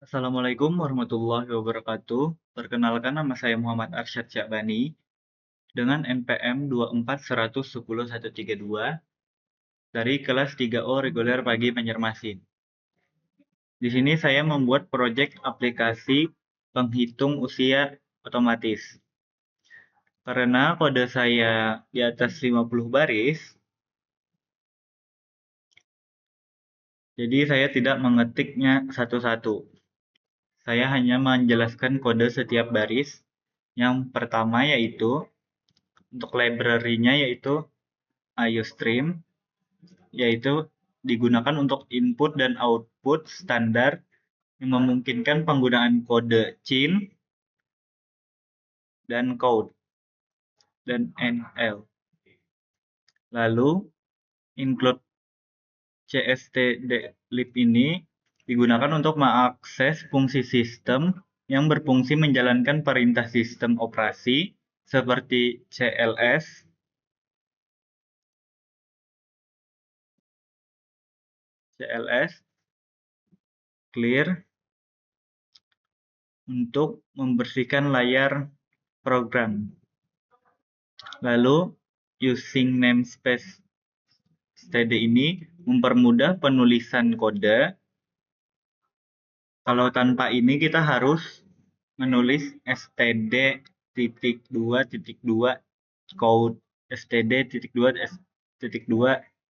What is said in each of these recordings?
Assalamualaikum warahmatullahi wabarakatuh. Perkenalkan, nama saya Muhammad Arsyad Syakbani dengan NPM 241010132 dari kelas 3O reguler pagi Banjarmasin. Di sini saya membuat proyek aplikasi penghitung usia otomatis. Karena kode saya di atas 50 baris, jadi saya tidak mengetiknya satu-satu. Saya hanya menjelaskan kode setiap baris. Yang pertama yaitu untuk library-nya yaitu IOStream, yaitu digunakan untuk input dan output standar yang memungkinkan penggunaan kode CIN dan code dan NL. Lalu include cstdlib ini digunakan untuk mengakses fungsi sistem yang berfungsi menjalankan perintah sistem operasi seperti CLS, clear untuk membersihkan layar program. Lalu using namespace std ini mempermudah penulisan kode. Kalau tanpa ini kita harus menulis std.2.2 code, std.2.2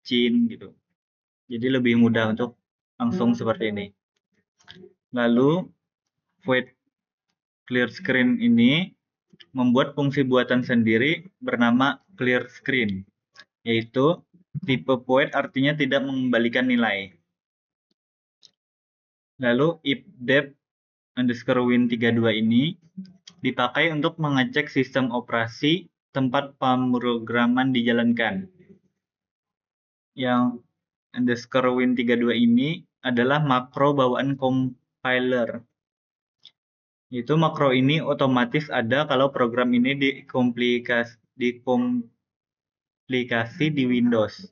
cin gitu. Jadi lebih mudah untuk langsung seperti ini. Lalu void clear screen ini membuat fungsi buatan sendiri bernama clear screen, yaitu tipe void artinya tidak mengembalikan nilai. Lalu ifdep_win32 ini dipakai untuk mengecek sistem operasi tempat pemrograman dijalankan. Yang _win32 ini adalah makro bawaan compiler. Itu makro ini otomatis ada kalau program ini dikomplikasi di Windows.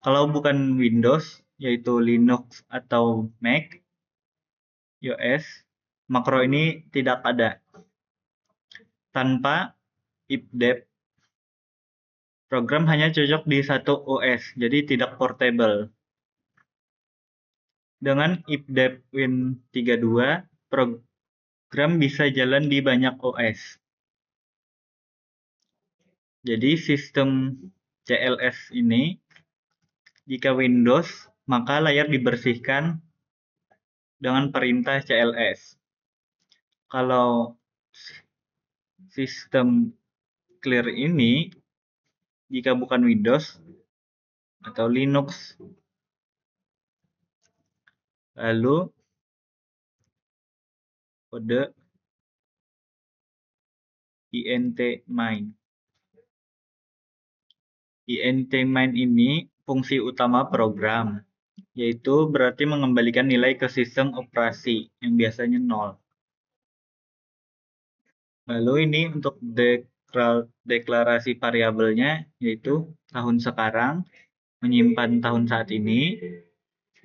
Kalau bukan Windows, yaitu Linux atau Mac OS, makro ini tidak ada. Tanpa ifdep, program hanya cocok di satu OS, jadi tidak portable. Dengan ifdep_win32, program bisa jalan di banyak OS. Jadi sistem CLS ini, jika Windows, maka layar dibersihkan dengan perintah CLS. Kalau sistem clear ini, jika bukan Windows atau Linux, lalu kode int_main. int_main ini fungsi utama program, yaitu berarti mengembalikan nilai ke sistem operasi yang biasanya 0. Lalu ini untuk deklarasi variabelnya, yaitu tahun sekarang, menyimpan tahun saat ini,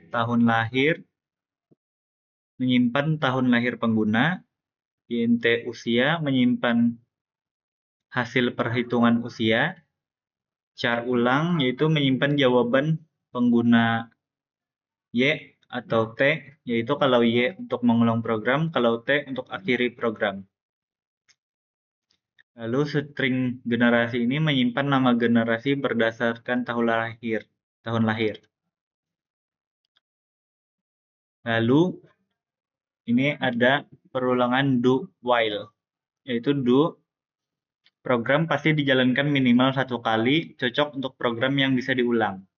tahun lahir, menyimpan tahun lahir pengguna, int usia, menyimpan hasil perhitungan usia, char ulang, yaitu menyimpan jawaban pengguna Y atau T, yaitu kalau Y untuk mengulang program, kalau T untuk akhiri program. Lalu string generasi ini menyimpan nama generasi berdasarkan tahun lahir. Lalu ini ada perulangan do while, yaitu do program pasti dijalankan minimal 1 kali, cocok untuk program yang bisa diulang.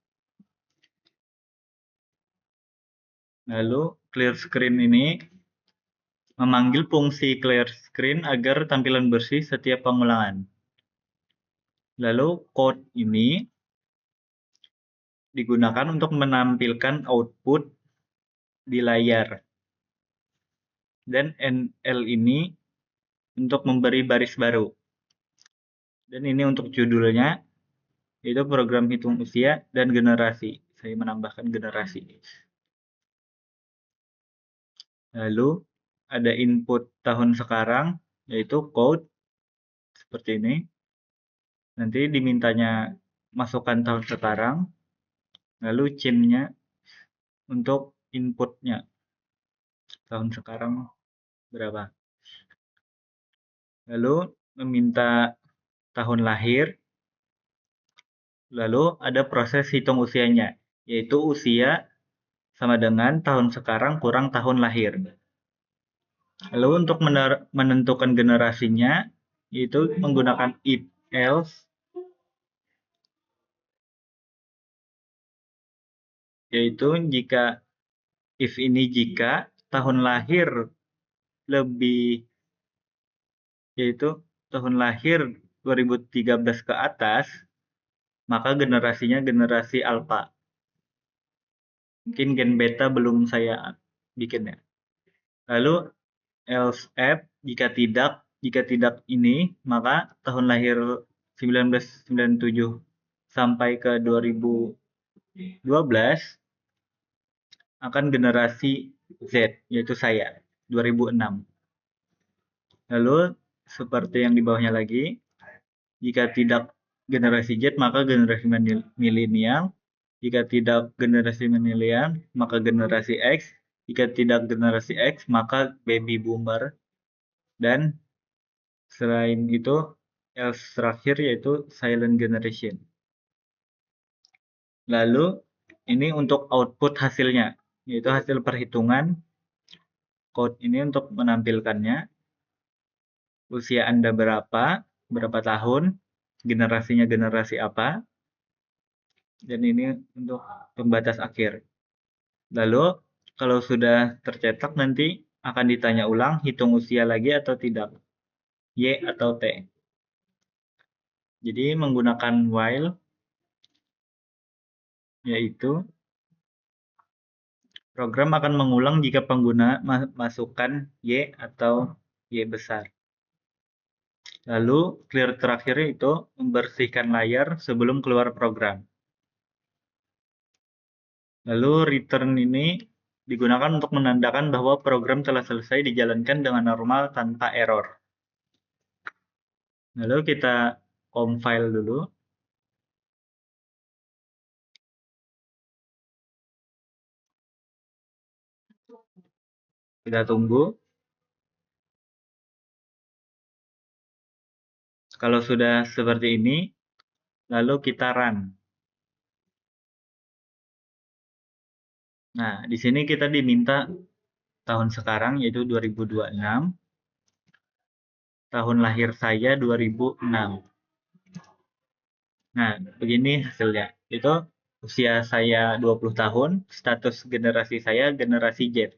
Lalu clear screen ini memanggil fungsi clear screen agar tampilan bersih setiap pengulangan. Lalu code ini digunakan untuk menampilkan output di layar. Dan NL ini untuk memberi baris baru. Dan ini untuk judulnya, yaitu program hitung usia dan generasi. Saya menambahkan generasi. Lalu ada input tahun sekarang, yaitu code seperti ini. Nanti dimintanya masukkan tahun sekarang, lalu CIM-nya untuk inputnya. Tahun sekarang berapa. Lalu meminta tahun lahir, lalu ada proses hitung usianya, yaitu usia sama dengan tahun sekarang kurang tahun lahir. Lalu untuk menentukan generasinya, itu menggunakan if else, yaitu jika tahun lahir lebih, yaitu tahun lahir 2013 ke atas, maka generasinya generasi alpha. Mungkin gen beta belum saya bikin ya. Lalu else if, jika tidak ini, maka tahun lahir 1997 sampai ke 2012 akan generasi Z, yaitu saya, 2006. Lalu seperti yang di bawahnya lagi, jika tidak generasi Z maka generasi milenial, jika tidak generasi milenial maka generasi X, jika tidak generasi X maka baby boomer, dan selain itu else terakhir yaitu silent generation. Lalu ini untuk output hasilnya, yaitu hasil perhitungan code ini untuk menampilkannya. Usia Anda berapa tahun, generasinya generasi apa, dan ini untuk pembatas akhir. Lalu kalau sudah tercetak nanti akan ditanya ulang hitung usia lagi atau tidak, Y atau T. Jadi menggunakan while, yaitu program akan mengulang jika pengguna masukkan Y atau Y besar. Lalu clear terakhir itu membersihkan layar sebelum keluar program. Lalu return ini digunakan untuk menandakan bahwa program telah selesai dijalankan dengan normal tanpa error. Lalu kita compile dulu. Kita tunggu. Kalau sudah seperti ini, lalu kita run. Nah, di sini kita diminta tahun sekarang yaitu 2026. Tahun lahir saya 2006. Nah, begini hasilnya. Itu usia saya 20 tahun, status generasi saya generasi Z.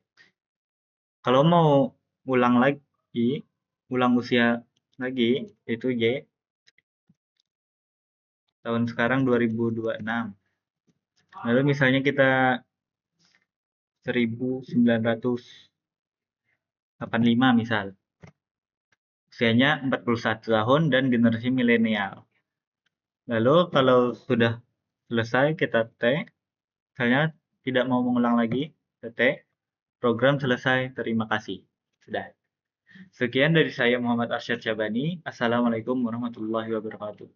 Kalau mau ulang usia lagi, itu Y. Tahun sekarang 2026. Lalu misalnya kita 1985 misal. Usianya 41 tahun dan generasi milenial. Lalu kalau sudah selesai kita T, misalnya tidak mau mengulang lagi, T, program selesai, terima kasih. Sudah. Sekian dari saya Muhammad Arsyad Syabani. Assalamualaikum warahmatullahi wabarakatuh.